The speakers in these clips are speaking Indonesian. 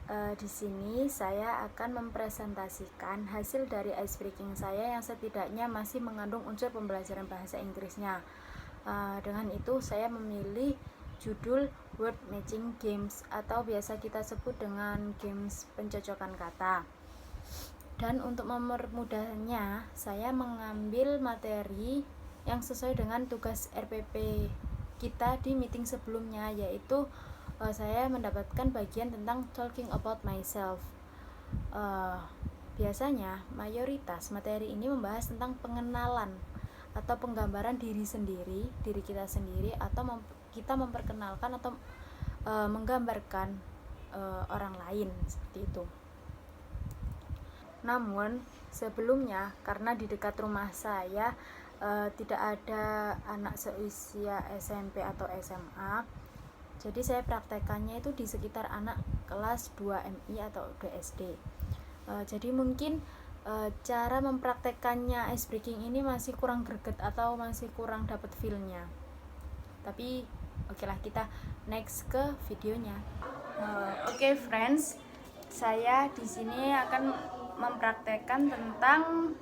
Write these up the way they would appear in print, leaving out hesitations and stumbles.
Di sini saya akan mempresentasikan hasil dari icebreaking saya yang setidaknya masih mengandung unsur pembelajaran bahasa Inggrisnya. Dengan itu saya memilih judul Word Matching Games atau biasa kita sebut dengan games pencocokan kata. Dan untuk mempermudahnya, saya mengambil materi yang sesuai dengan tugas RPP kita di meeting sebelumnya, yaitu saya mendapatkan bagian tentang talking about myself. Biasanya mayoritas materi ini membahas tentang pengenalan atau penggambaran diri kita sendiri, atau kita memperkenalkan atau menggambarkan orang lain, seperti itu. Namun sebelumnya, karena di dekat rumah saya tidak ada anak seusia SMP atau SMA, jadi saya praktekannya itu di sekitar anak kelas 2 MI atau SD. Jadi mungkin cara mempraktekannya icebreaking ini masih kurang greget atau masih kurang dapat feel-nya. Tapi oke lah, kita next ke videonya. Oke, friends, saya di sini akan mempraktekkan tentang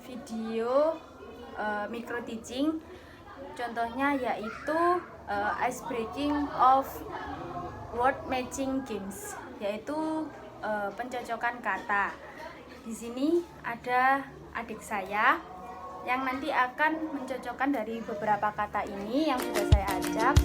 video micro teaching. Contohnya yaitu icebreaking of word matching games, yaitu pencocokan kata. Di sini ada adik saya yang nanti akan mencocokkan dari beberapa kata ini yang sudah saya ajak.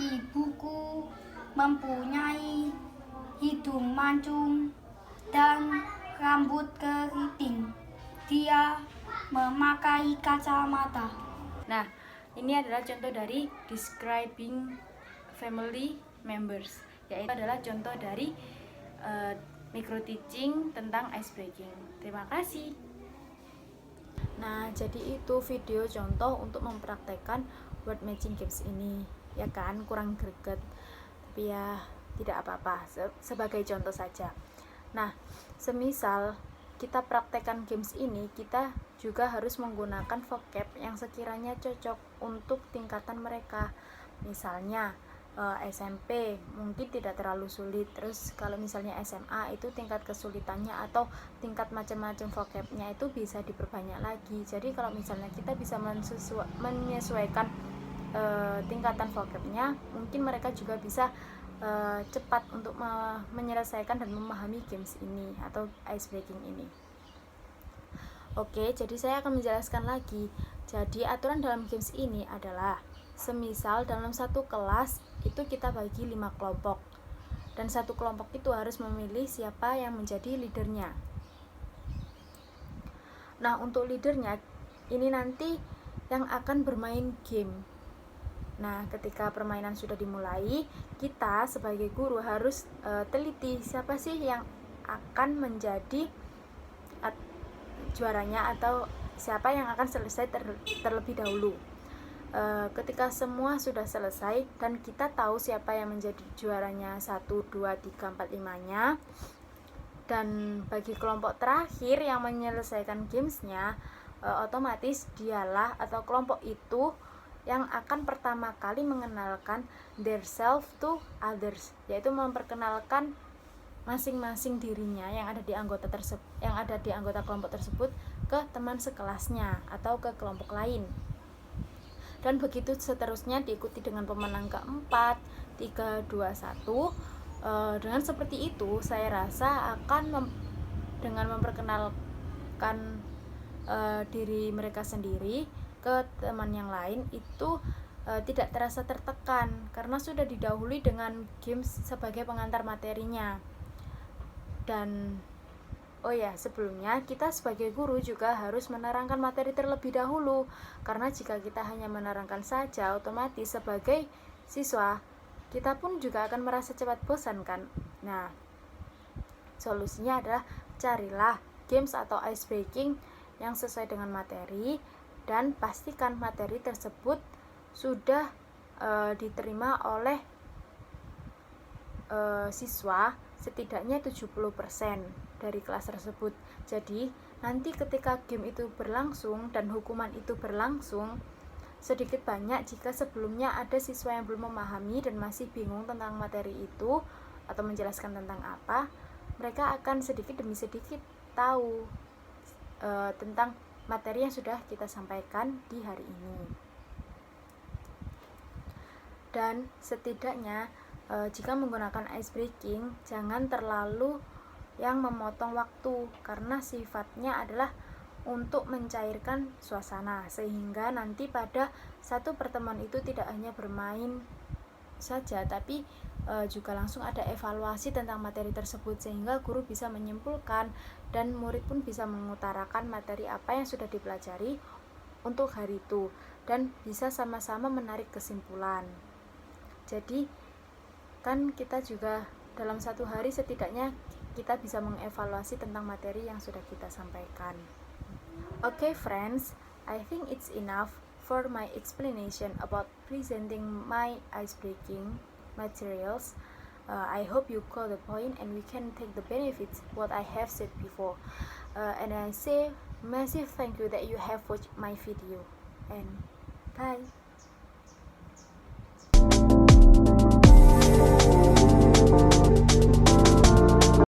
Ibuku mempunyai hidung mancung dan rambut keriting. Dia memakai kacamata. Nah, ini adalah contoh dari describing family members, yaitu adalah contoh dari micro teaching tentang icebreaking. Terima kasih. Nah, jadi itu video contoh untuk mempraktekkan word matching games ini. Ya kan, kurang greget, tapi ya tidak apa-apa, sebagai contoh saja. Nah, semisal kita praktekkan games ini, kita juga harus menggunakan vocab yang sekiranya cocok untuk tingkatan mereka. Misalnya SMP mungkin tidak terlalu sulit, terus kalau misalnya SMA itu tingkat kesulitannya atau tingkat macam-macam vocabnya itu bisa diperbanyak lagi. Jadi kalau misalnya kita bisa menyesuaikan tingkatan vocabnya, mungkin mereka juga bisa cepat untuk menyelesaikan dan memahami games ini atau icebreaking ini. Oke, jadi saya akan menjelaskan lagi. Jadi aturan dalam games ini adalah, semisal dalam satu kelas itu kita bagi 5 kelompok, dan satu kelompok itu harus memilih siapa yang menjadi leadernya. Nah, untuk leadernya ini nanti yang akan bermain game. Nah, ketika permainan sudah dimulai, kita sebagai guru harus teliti siapa sih yang akan menjadi juaranya atau siapa yang akan selesai terlebih dahulu. Ketika semua sudah selesai dan kita tahu siapa yang menjadi juaranya 1, 2, 3, 4, 5-nya, dan bagi kelompok terakhir yang menyelesaikan gamesnya, otomatis dialah atau kelompok itu yang akan pertama kali mengenalkan their self to others, yaitu memperkenalkan masing-masing dirinya yang ada di anggota kelompok tersebut ke teman sekelasnya atau ke kelompok lain. Dan begitu seterusnya, diikuti dengan pemenang keempat, 3, 2, 1. Dengan seperti itu, saya rasa akan dengan memperkenalkan diri mereka sendiri ke teman yang lain, itu tidak terasa tertekan karena sudah didahului dengan games sebagai pengantar materinya. Dan oh ya, sebelumnya kita sebagai guru juga harus menerangkan materi terlebih dahulu, karena jika kita hanya menerangkan saja, otomatis sebagai siswa kita pun juga akan merasa cepat bosan kan. Nah, solusinya adalah carilah games atau ice breaking yang sesuai dengan materi, dan pastikan materi tersebut sudah diterima oleh siswa setidaknya 70% dari kelas tersebut. Jadi nanti ketika game itu berlangsung dan hukuman itu berlangsung, sedikit banyak jika sebelumnya ada siswa yang belum memahami dan masih bingung tentang materi itu atau menjelaskan tentang apa, mereka akan sedikit demi sedikit tahu tentang materi yang sudah kita sampaikan di hari ini. Dan setidaknya jika menggunakan ice breaking, jangan terlalu yang memotong waktu, karena sifatnya adalah untuk mencairkan suasana, sehingga nanti pada satu pertemuan itu tidak hanya bermain saja, tapi juga langsung ada evaluasi tentang materi tersebut, sehingga guru bisa menyimpulkan dan murid pun bisa mengutarakan materi apa yang sudah dipelajari untuk hari itu, dan bisa sama-sama menarik kesimpulan. Jadi kan kita juga dalam satu hari setidaknya kita bisa mengevaluasi tentang materi yang sudah kita sampaikan. Okay friends, I think it's enough for my explanation about presenting my ice-breaking materials. I hope you caught the point and we can take the benefits what I have said before. And I say massive thank you that you have watched my video. And bye.